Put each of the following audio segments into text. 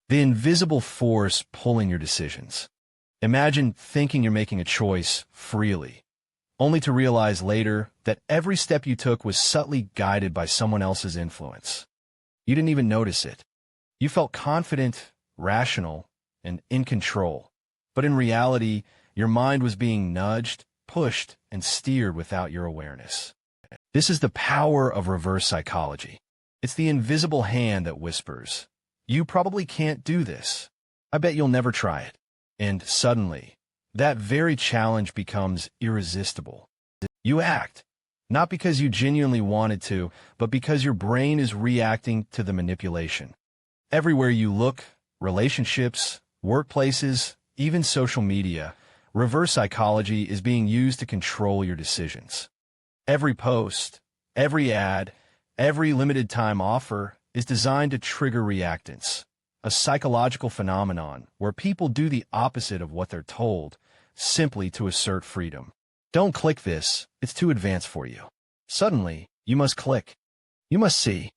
The invisible force pulling your decisions. Imagine thinking you're making a choice freely, only to realize later that every step you took was subtly guided by someone else's influence. You didn't even notice it. You felt confident, rational, and in control. But in reality, your mind was being nudged, pushed, and steered without your awareness. This is the power of reverse psychology. It's the invisible hand that whispers, "You probably can't do this. I bet you'll never try it." And suddenly, that very challenge becomes irresistible. You act, not because you genuinely wanted to, but because your brain is reacting to the manipulation. Everywhere you look, relationships, workplaces, even social media, reverse psychology is being used to control your decisions. Every post, every ad, every limited time offer is designed to trigger reactance, a psychological phenomenon where people do the opposite of what they're told, simply to assert freedom. Don't click this, it's too advanced for you. Suddenly, you must click. You must see.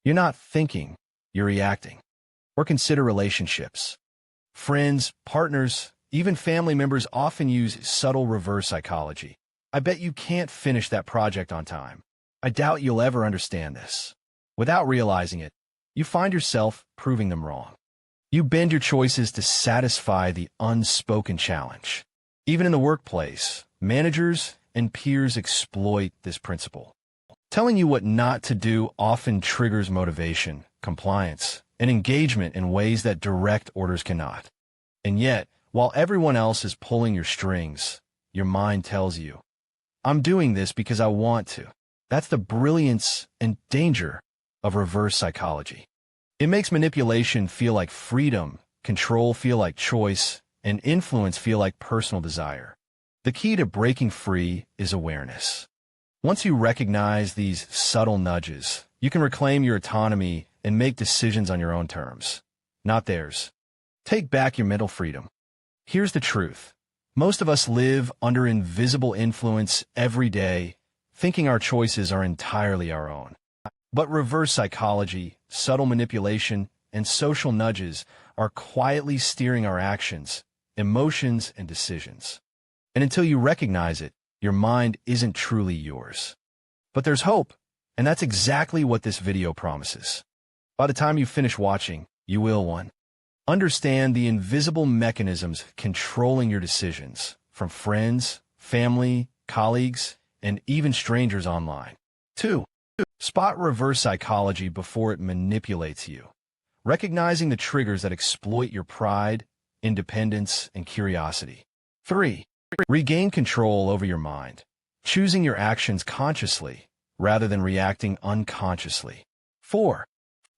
You're not thinking, you're reacting. Or consider relationships. Friends, partners, even family members often use subtle reverse psychology. I bet you can't finish that project on time. I doubt you'll ever understand this. Without realizing it, you find yourself proving them wrong. You bend your choices to satisfy the unspoken challenge. Even in the workplace, managers and peers exploit this principle. Telling you what not to do often triggers motivation, compliance, and engagement in ways that direct orders cannot. And yet, while everyone else is pulling your strings, your mind tells you, "I'm doing this because I want to." That's the brilliance and danger of reverse psychology. It makes manipulation feel like freedom, control feel like choice, and influence feel like personal desire. The key to breaking free is awareness. Once you recognize these subtle nudges, you can reclaim your autonomy and make decisions on your own terms, not theirs. Take back your mental freedom. Here's the truth. Most of us live under invisible influence every day, thinking our choices are entirely our own. But reverse psychology, subtle manipulation, and social nudges are quietly steering our actions, emotions, and decisions. And until you recognize it, your mind isn't truly yours. But there's hope, and that's exactly what this video promises. By the time you finish watching, you will 1. Understand the invisible mechanisms controlling your decisions, from friends, family, colleagues, and even strangers online. 2. Spot reverse psychology before it manipulates you, recognizing the triggers that exploit your pride, independence, and curiosity. 3. Regain control over your mind, choosing your actions consciously rather than reacting unconsciously. 4.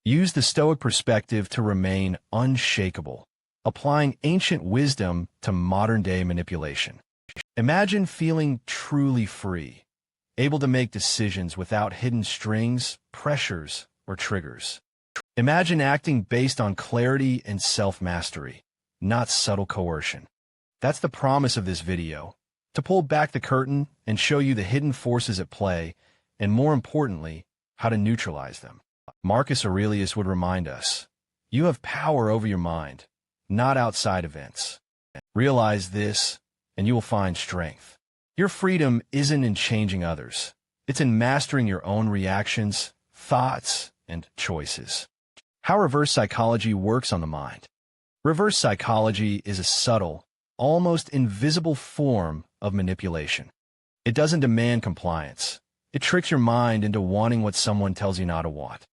Use the Stoic perspective to remain unshakable, applying ancient wisdom to modern-day manipulation. Imagine feeling truly free, able to make decisions without hidden strings, pressures, or triggers. Imagine acting based on clarity and self-mastery, not subtle coercion. That's the promise of this video, to pull back the curtain and show you the hidden forces at play, and more importantly, how to neutralize them. Marcus Aurelius would remind us, you have power over your mind, not outside events. Realize this, and you will find strength. Your freedom isn't in changing others. It's in mastering your own reactions, thoughts, and choices. How reverse psychology works on the mind. Reverse psychology is a subtle, almost invisible form of manipulation. It doesn't demand compliance. It tricks your mind into wanting what someone tells you not to want.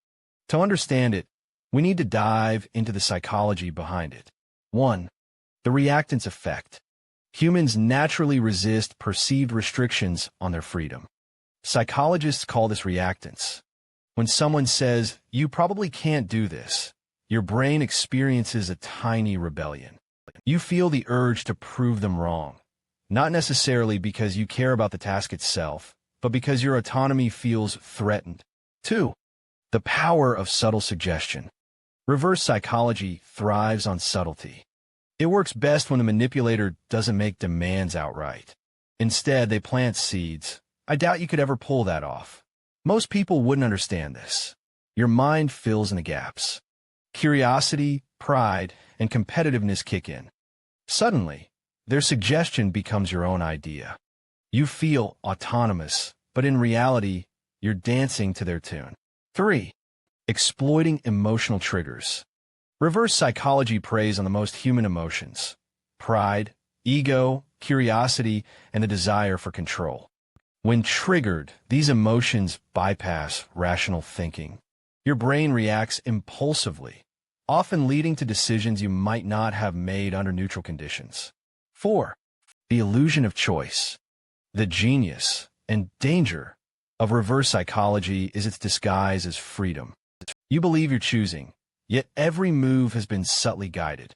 To understand it, we need to dive into the psychology behind it. 1. The reactance effect. Humans naturally resist perceived restrictions on their freedom. Psychologists call this reactance. When someone says, "You probably can't do this," your brain experiences a tiny rebellion. You feel the urge to prove them wrong, not necessarily because you care about the task itself, but because your autonomy feels threatened. 2. The power of subtle suggestion. Reverse psychology thrives on subtlety. It works best when the manipulator doesn't make demands outright. Instead, they plant seeds. I doubt you could ever pull that off. Most people wouldn't understand this. Your mind fills in the gaps. Curiosity, pride, and competitiveness kick in. Suddenly, their suggestion becomes your own idea. You feel autonomous, but in reality, you're dancing to their tune. 3. Exploiting emotional triggers. Reverse psychology preys on the most human emotions: pride, ego, curiosity, and the desire for control. When triggered, these emotions bypass rational thinking. Your brain reacts impulsively, often leading to decisions you might not have made under neutral conditions. 4. The illusion of choice. The genius and danger of reverse psychology is its disguise as freedom. You believe you're choosing, yet every move has been subtly guided.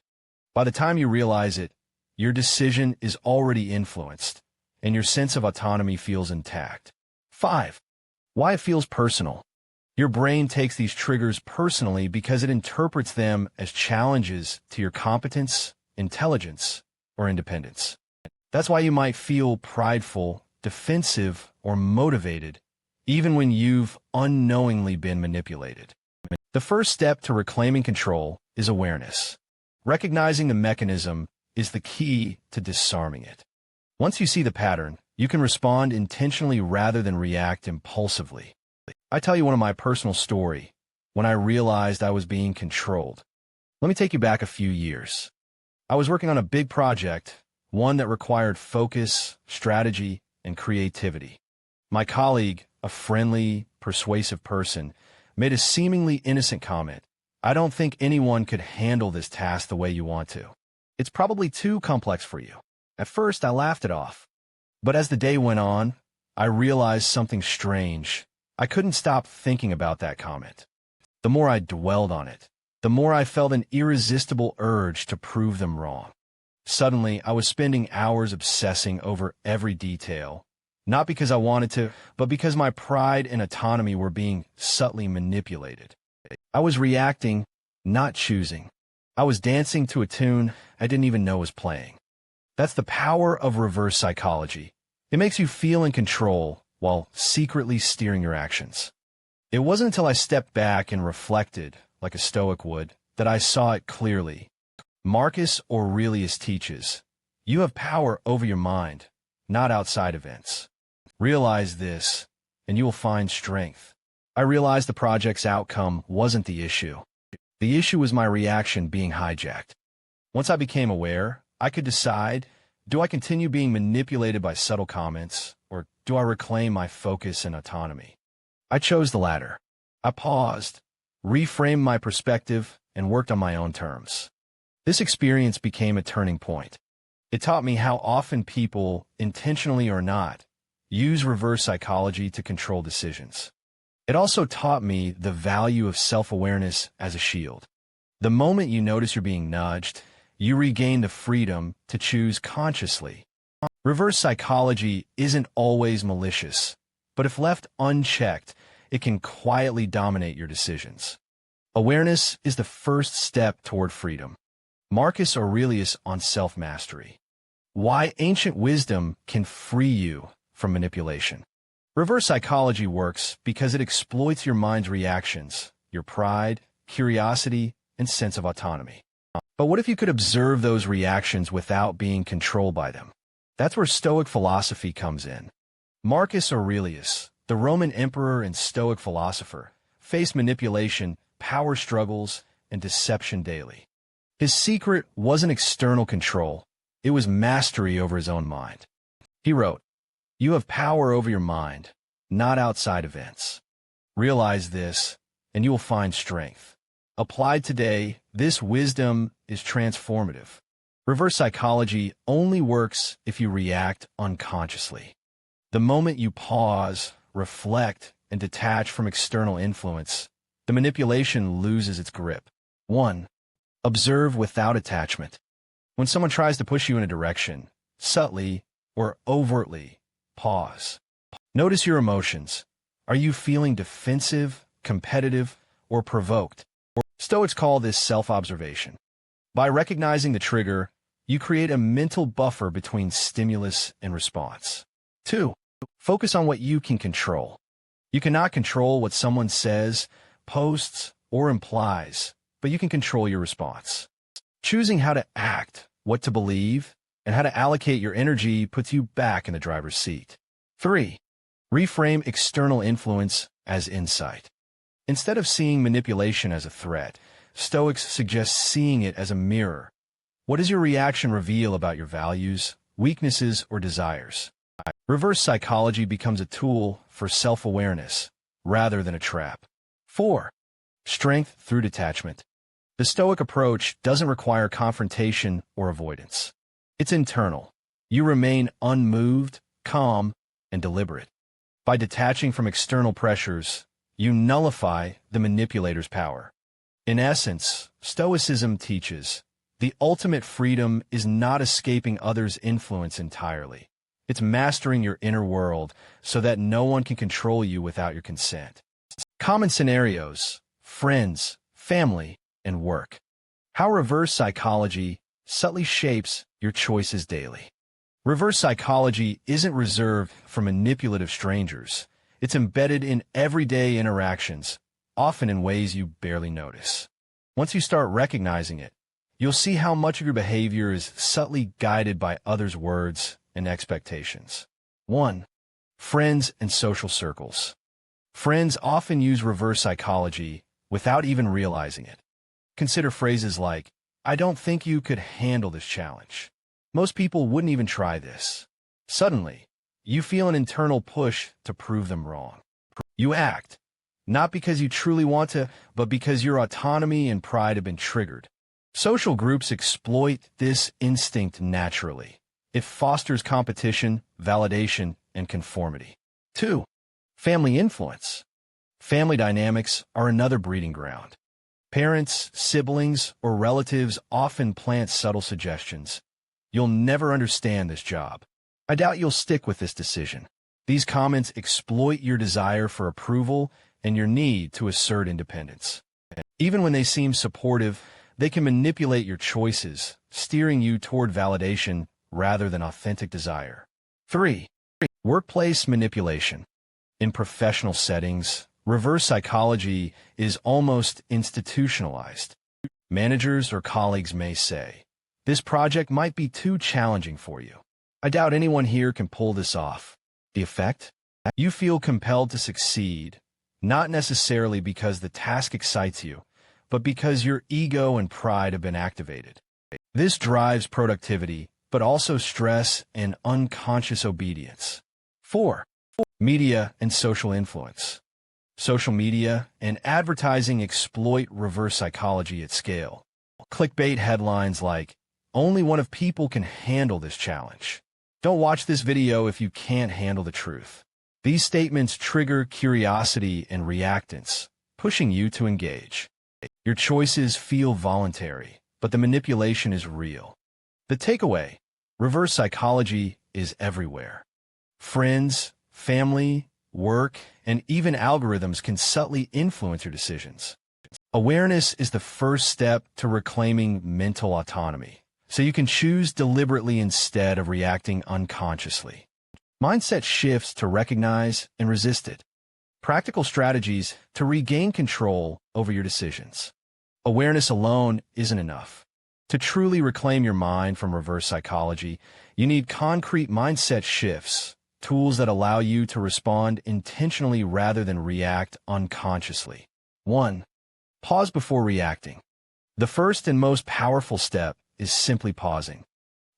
By the time you realize it, your decision is already influenced, and your sense of autonomy feels intact. 5. Why it feels personal. Your brain takes these triggers personally because it interprets them as challenges to your competence, intelligence, or independence. That's why you might feel prideful, defensive, or motivated, even when you've unknowingly been manipulated. The first step to reclaiming control is awareness. Recognizing the mechanism is the key to disarming it. Once you see the pattern, you can respond intentionally rather than react impulsively. I tell you one of my personal story when I realized I was being controlled. Let me take you back a few years. I was working on a big project, one that required focus, strategy, and creativity. My colleague, a friendly, persuasive person, made a seemingly innocent comment. "I don't think anyone could handle this task the way you want to. It's probably too complex for you." At first, I laughed it off. But as the day went on, I realized something strange. I couldn't stop thinking about that comment. The more I dwelled on it, the more I felt an irresistible urge to prove them wrong. Suddenly, I was spending hours obsessing over every detail, not because I wanted to, but because my pride and autonomy were being subtly manipulated. I was reacting, not choosing. I was dancing to a tune I didn't even know was playing. That's the power of reverse psychology. It makes you feel in control while secretly steering your actions. It wasn't until I stepped back and reflected, like a Stoic would, that I saw it clearly. Marcus Aurelius teaches, "You have power over your mind, not outside events. Realize this, and you will find strength." I realized the project's outcome wasn't the issue. The issue was my reaction being hijacked. Once I became aware, I could decide, do I continue being manipulated by subtle comments, or do I reclaim my focus and autonomy? I chose the latter. I paused, reframed my perspective, and worked on my own terms. This experience became a turning point. It taught me how often people, intentionally or not, use reverse psychology to control decisions. It also taught me the value of self-awareness as a shield. The moment you notice you're being nudged, you regain the freedom to choose consciously. Reverse psychology isn't always malicious, but if left unchecked, it can quietly dominate your decisions. Awareness is the first step toward freedom. Marcus Aurelius on self-mastery. Why ancient wisdom can free you from manipulation. Reverse psychology works because it exploits your mind's reactions, your pride, curiosity, and sense of autonomy. But what if you could observe those reactions without being controlled by them? That's where Stoic philosophy comes in. Marcus Aurelius, the Roman emperor and Stoic philosopher, faced manipulation, power struggles, and deception daily. His secret wasn't external control, it was mastery over his own mind. He wrote, "You have power over your mind, not outside events. Realize this, and you will find strength." Applied today, this wisdom is transformative. Reverse psychology only works if you react unconsciously. The moment you pause, reflect, and detach from external influence, the manipulation loses its grip. 1. Observe without attachment. When someone tries to push you in a direction, subtly or overtly, pause. Notice your emotions. Are you feeling defensive, competitive, or provoked? Stoics call this self-observation. By recognizing the trigger, you create a mental buffer between stimulus and response. 2. Focus on what you can control. You cannot control what someone says, posts, or implies, but you can control your response. Choosing how to act, what to believe, and how to allocate your energy puts you back in the driver's seat. 3. Reframe external influence as insight. Instead of seeing manipulation as a threat, Stoics suggest seeing it as a mirror. What does your reaction reveal about your values, weaknesses, or desires? Reverse psychology becomes a tool for self-awareness rather than a trap. 4. Strength through detachment. The Stoic approach doesn't require confrontation or avoidance. It's internal. You remain unmoved, calm, and deliberate. By detaching from external pressures, you nullify the manipulator's power. In essence, Stoicism teaches the ultimate freedom is not escaping others' influence entirely. It's mastering your inner world so that no one can control you without your consent. Common scenarios: friends, family, and work. How reverse psychology subtly shapes your choices daily. Reverse psychology isn't reserved for manipulative strangers. It's embedded in everyday interactions, often in ways you barely notice. Once you start recognizing it, you'll see how much of your behavior is subtly guided by others' words and expectations. 1. Friends and social circles. Friends often use reverse psychology without even realizing it. Consider phrases like, "I don't think you could handle this challenge. Most people wouldn't even try this." Suddenly, you feel an internal push to prove them wrong. You act, not because you truly want to, but because your autonomy and pride have been triggered. Social groups exploit this instinct naturally. It fosters competition, validation, and conformity. 2. Family influence. Family dynamics are another breeding ground. Parents, siblings, or relatives often plant subtle suggestions. "You'll never understand this job. I doubt you'll stick with this decision." These comments exploit your desire for approval and your need to assert independence. Even when they seem supportive, they can manipulate your choices, steering you toward validation rather than authentic desire. 3. Workplace manipulation. In professional settings, reverse psychology is almost institutionalized. Managers or colleagues may say, "This project might be too challenging for you. I doubt anyone here can pull this off." The effect? You feel compelled to succeed, not necessarily because the task excites you, but because your ego and pride have been activated. This drives productivity, but also stress and unconscious obedience. 4. Media and social influence. Social media and advertising exploit reverse psychology at scale. Clickbait headlines like, "Only one of people can handle this challenge. Don't watch this video if you can't handle the truth." These statements trigger curiosity and reactance, pushing you to engage. Your choices feel voluntary, but the manipulation is real. The takeaway: reverse psychology is everywhere. Friends, family, work, and even algorithms can subtly influence your decisions. Awareness is the first step to reclaiming mental autonomy, so you can choose deliberately instead of reacting unconsciously. Mindset shifts to recognize and resist it. Practical strategies to regain control over your decisions. Awareness alone isn't enough. To truly reclaim your mind from reverse psychology, you need concrete mindset shifts, tools that allow you to respond intentionally rather than react unconsciously. 1. Pause before reacting. The first and most powerful step is simply pausing.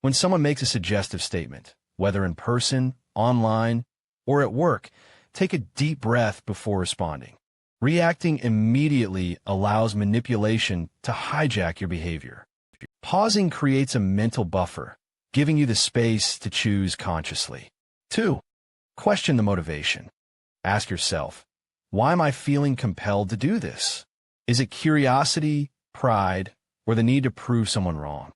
When someone makes a suggestive statement, whether in person, online, or at work, take a deep breath before responding. Reacting immediately allows manipulation to hijack your behavior. Pausing creates a mental buffer, giving you the space to choose consciously. 2. Question the motivation. Ask yourself, why am I feeling compelled to do this? Is it curiosity, pride, or the need to prove someone wrong?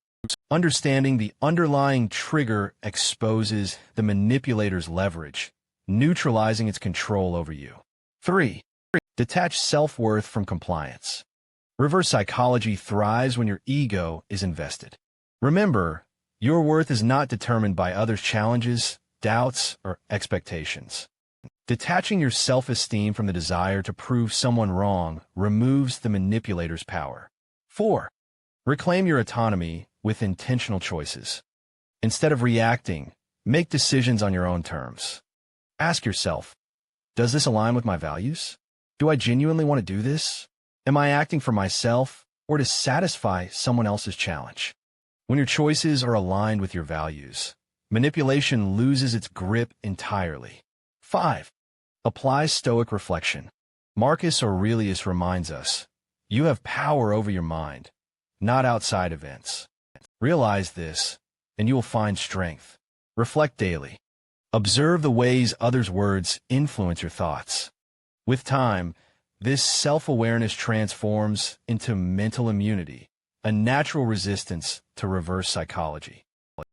Understanding the underlying trigger exposes the manipulator's leverage, neutralizing its control over you. 3. Detach self-worth from compliance. Reverse psychology thrives when your ego is invested. Remember, your worth is not determined by others' challenges, doubts, or expectations. Detaching your self-esteem from the desire to prove someone wrong removes the manipulator's power. 4. Reclaim your autonomy with intentional choices. Instead of reacting, make decisions on your own terms. Ask yourself, does this align with my values? Do I genuinely want to do this? Am I acting for myself or to satisfy someone else's challenge? When your choices are aligned with your values, manipulation loses its grip entirely. 5. Apply Stoic reflection. Marcus Aurelius reminds us, you have power over your mind, not outside events. Realize this, and you will find strength. Reflect daily. Observe the ways others' words influence your thoughts. With time, this self-awareness transforms into mental immunity, a natural resistance to reverse psychology.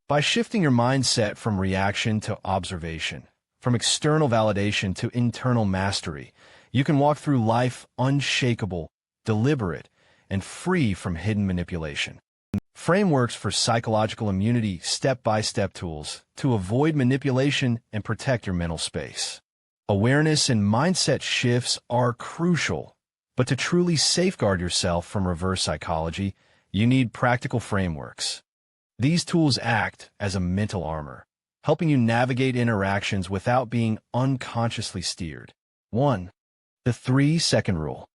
By shifting your mindset from reaction to observation, from external validation to internal mastery, you can walk through life unshakable, deliberate, and free from hidden manipulation. Frameworks for psychological immunity, step-by-step tools to avoid manipulation and protect your mental space. Awareness and mindset shifts are crucial, but to truly safeguard yourself from reverse psychology, you need practical frameworks. These tools act as a mental armor, helping you navigate interactions without being unconsciously steered. 1. The 3-second rule.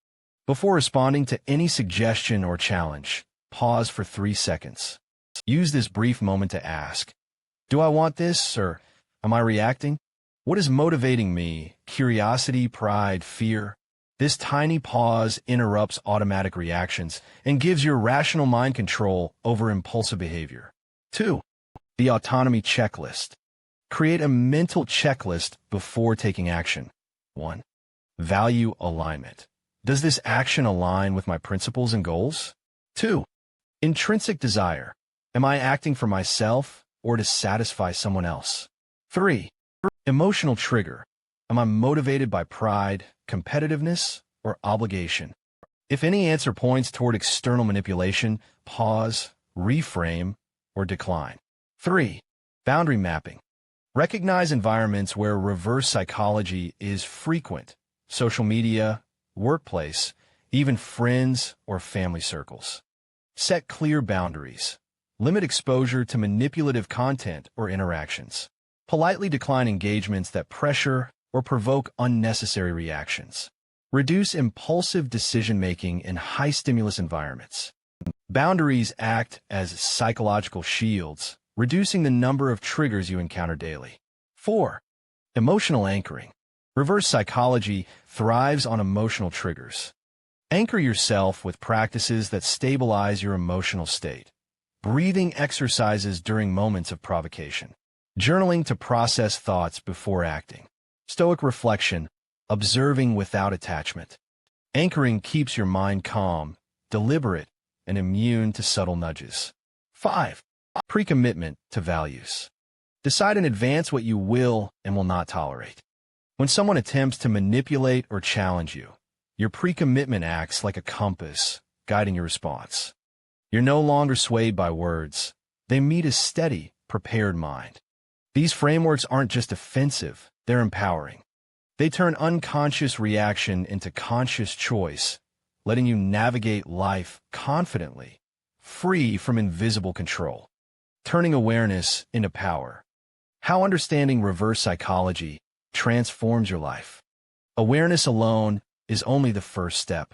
Before responding to any suggestion or challenge, pause for 3 seconds. Use this brief moment to ask, do I want this, or am I reacting? What is motivating me? Curiosity, pride, fear? This tiny pause interrupts automatic reactions and gives your rational mind control over impulsive behavior. 2. The autonomy checklist. Create a mental checklist before taking action. 1. Value alignment. Does this action align with my principles and goals? 2. Intrinsic desire. Am I acting for myself or to satisfy someone else? 3. Emotional trigger. Am I motivated by pride, competitiveness, or obligation? If any answer points toward external manipulation, pause, reframe, or decline. 3. Boundary mapping. Recognize environments where reverse psychology is frequent. Social media, workplace, even friends or family circles. Set clear boundaries. Limit exposure to manipulative content or interactions. Politely decline engagements that pressure or provoke unnecessary reactions. Reduce impulsive decision-making in high-stimulus environments. Boundaries act as psychological shields, reducing the number of triggers you encounter daily. 4. Emotional anchoring. Reverse psychology thrives on emotional triggers. Anchor yourself with practices that stabilize your emotional state. Breathing exercises during moments of provocation. Journaling to process thoughts before acting. Stoic reflection, observing without attachment. Anchoring keeps your mind calm, deliberate, and immune to subtle nudges. 5. Pre-commitment to values. Decide in advance what you will and will not tolerate. When someone attempts to manipulate or challenge you, your pre-commitment acts like a compass, guiding your response. You're no longer swayed by words. They meet a steady, prepared mind. These frameworks aren't just offensive, they're empowering. They turn unconscious reaction into conscious choice, letting you navigate life confidently, free from invisible control. Turning awareness into power. How understanding reverse psychology transforms your life. Awareness alone is only the first step.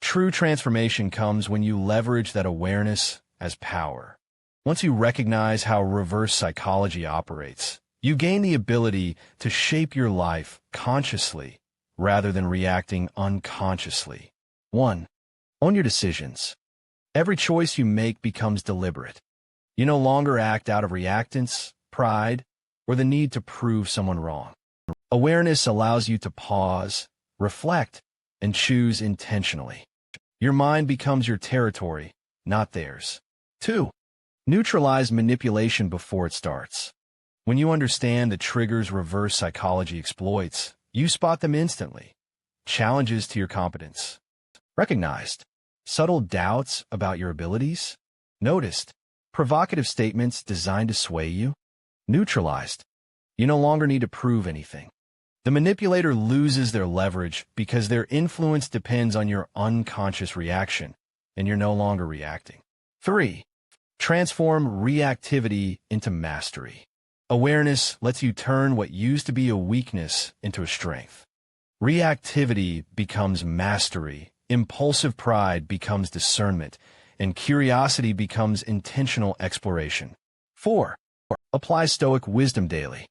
True transformation comes when you leverage that awareness as power. Once you recognize how reverse psychology operates, you gain the ability to shape your life consciously rather than reacting unconsciously. 1. Own your decisions. Every choice you make becomes deliberate. You no longer act out of reactance, pride, or the need to prove someone wrong. Awareness allows you to pause, reflect, and choose intentionally. Your mind becomes your territory, not theirs. 2. Neutralize manipulation before it starts. When you understand the triggers reverse psychology exploits, you spot them instantly. Challenges to your competence. Recognized. Subtle doubts about your abilities. Noticed. Provocative statements designed to sway you. Neutralized. You no longer need to prove anything. The manipulator loses their leverage because their influence depends on your unconscious reaction, and you're no longer reacting. 3. Transform reactivity into mastery. Awareness lets you turn what used to be a weakness into a strength. Reactivity becomes mastery, impulsive pride becomes discernment, and curiosity becomes intentional exploration. 4. Apply Stoic wisdom daily.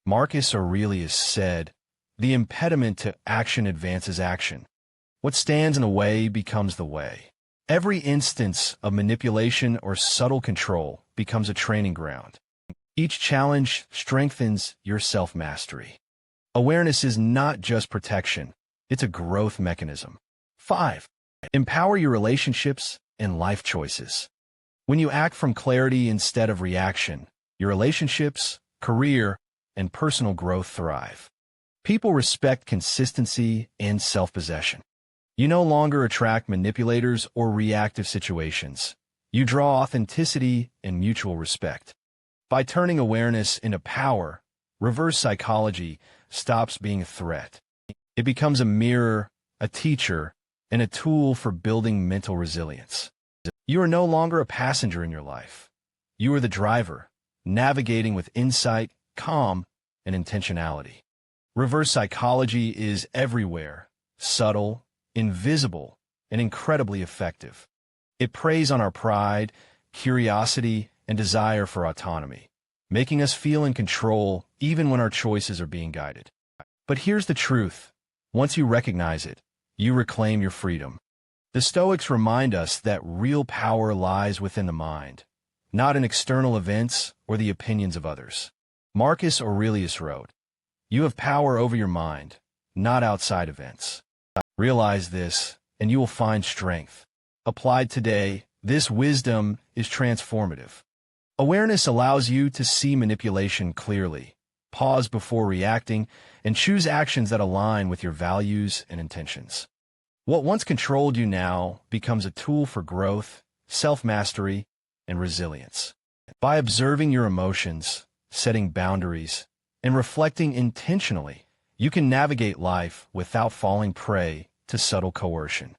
Marcus Aurelius said, "The impediment to action advances action. What stands in the way becomes the way." Every instance of manipulation or subtle control becomes a training ground. Each challenge strengthens your self-mastery. Awareness is not just protection, it's a growth mechanism. 5. Empower your relationships and life choices. When you act from clarity instead of reaction, your relationships, career, and personal growth thrive. People respect consistency and self-possession. You no longer attract manipulators or reactive situations. You draw authenticity and mutual respect. By turning awareness into power, reverse psychology stops being a threat. It becomes a mirror, a teacher, and a tool for building mental resilience. You are no longer a passenger in your life. You are the driver, navigating with insight, calm, and intentionality. Reverse psychology is everywhere, subtle, invisible, and incredibly effective. It preys on our pride, curiosity, and desire for autonomy, making us feel in control even when our choices are being guided. But here's the truth. Once you recognize it, you reclaim your freedom. The Stoics remind us that real power lies within the mind, not in external events or the opinions of others. Marcus Aurelius wrote, "You have power over your mind, not outside events." Realize this, and you will find strength. Applied today, this wisdom is transformative. Awareness allows you to see manipulation clearly, pause before reacting, and choose actions that align with your values and intentions. What once controlled you now becomes a tool for growth, self-mastery, and resilience. By observing your emotions, setting boundaries, and reflecting intentionally, you can navigate life without falling prey to subtle coercion.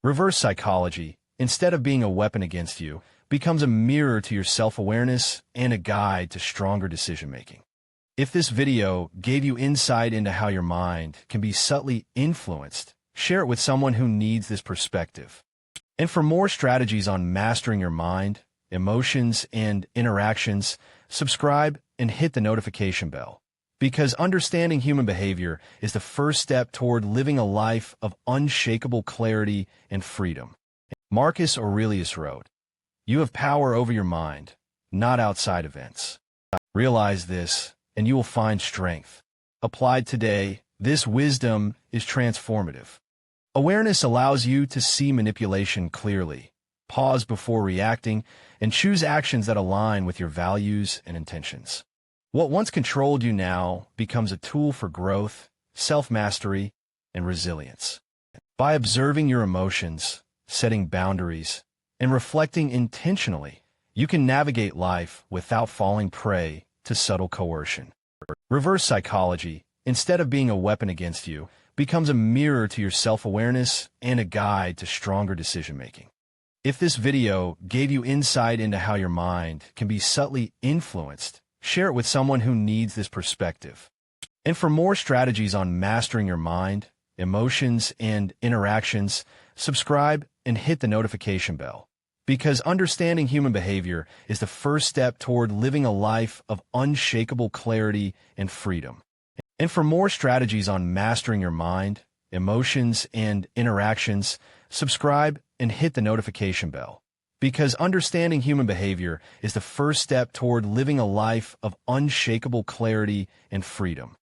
Reverse psychology, instead of being a weapon against you, becomes a mirror to your self-awareness and a guide to stronger decision-making. If this video gave you insight into how your mind can be subtly influenced, share it with someone who needs this perspective. And for more strategies on mastering your mind, emotions, and interactions, subscribe and hit the notification bell. Because understanding human behavior is the first step toward living a life of unshakable clarity and freedom. Marcus Aurelius wrote, "You have power over your mind, not outside events." Realize this, and you will find strength. Applied today, this wisdom is transformative. Awareness allows you to see manipulation clearly, pause before reacting, and choose actions that align with your values and intentions. What once controlled you now becomes a tool for growth, self-mastery, and resilience. By observing your emotions, setting boundaries, and reflecting intentionally, you can navigate life without falling prey to subtle coercion. Reverse psychology, instead of being a weapon against you, becomes a mirror to your self-awareness and a guide to stronger decision-making. If this video gave you insight into how your mind can be subtly influenced, share it with someone who needs this perspective. And for more strategies on mastering your mind, emotions, and interactions, subscribe and hit the notification bell. Because understanding human behavior is the first step toward living a life of unshakable clarity and freedom. And for more strategies on mastering your mind, emotions, and interactions, subscribe and hit the notification bell. Because understanding human behavior is the first step toward living a life of unshakable clarity and freedom.